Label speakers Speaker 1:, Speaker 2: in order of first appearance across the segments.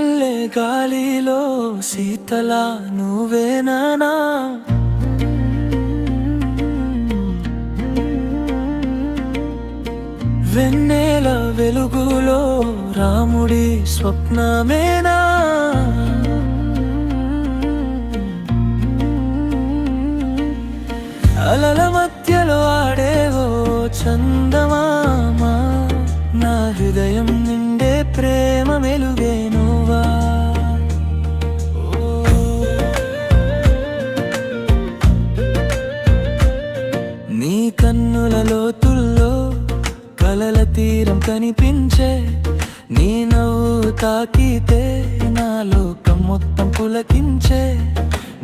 Speaker 1: సిరిమల్లె గాలిలో శీతల నువ్వేనా వెన్నెల వెలుగులో రాముడి స్వప్నమేనా అలల మధ్యలో ఆడేవో చందమామ నా హృదయం నిండే ప్రేమ వెలుగే నువ్వా నీ కన్నుల లోతుల్లో కలల తీరం కనిపించే నీ నవ్వు తాకితే నా లోకం మొత్తం పులకించే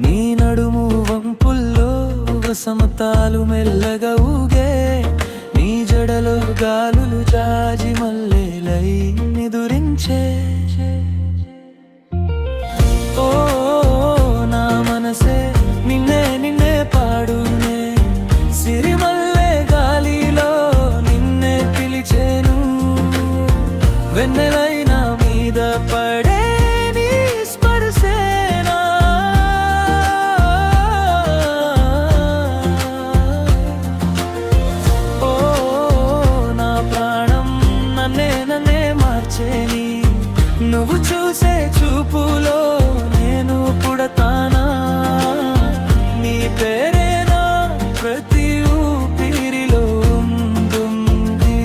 Speaker 1: నీ నడుము వంపుల్లో వసమతాలు మెల్లగా ఊగే నీ జడలో గాలులు జాజి మల్లెలై నిదురించే ఓ నా మనసే నిన్నే నిన్నే పాడునే సిరిమల్లె గాలిలో నిన్నే పిలిచేను వెన్నెలైన మీద పడే నీ స్పర్శేనా ఓ నా ప్రాణం నన్నే నన్నే మార్చేని నువ్వు చూసే చూపులో నేను పుడతానా నీ పేరేనా ప్రతి ఊపిరిలో ఉంటుంది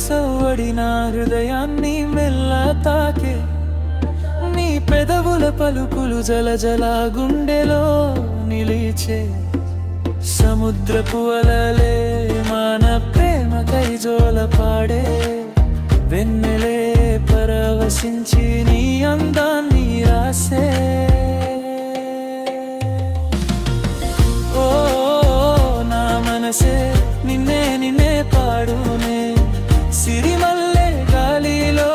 Speaker 1: సవ్వడి నా హృదయాన్ని మెల్ల తాకే నీ పెదవుల పలుకులు జలజల గుండెలో నిలిచే సముద్రపు అలలే మన ప్రేమ కైజోల పాడే వెన్నెలే పరవశించి నీ అందాన్ని రాసే ఓ నా మనసే నిన్నే నిన్నే పాడునే సిరిమల్లె గాలిలో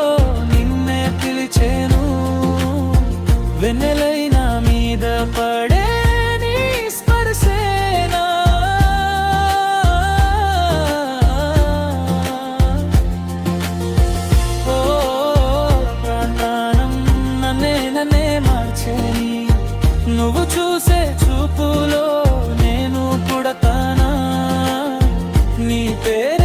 Speaker 1: నిన్నే పిలిచేను వెన్నెలైన మీద పడే నీ స్పర్శేనా ఓ ప్రాణం నన్నే నన్నే మార్చేని నువ్వు చూసే చూపులో నేను పుడతానా నీ పేరు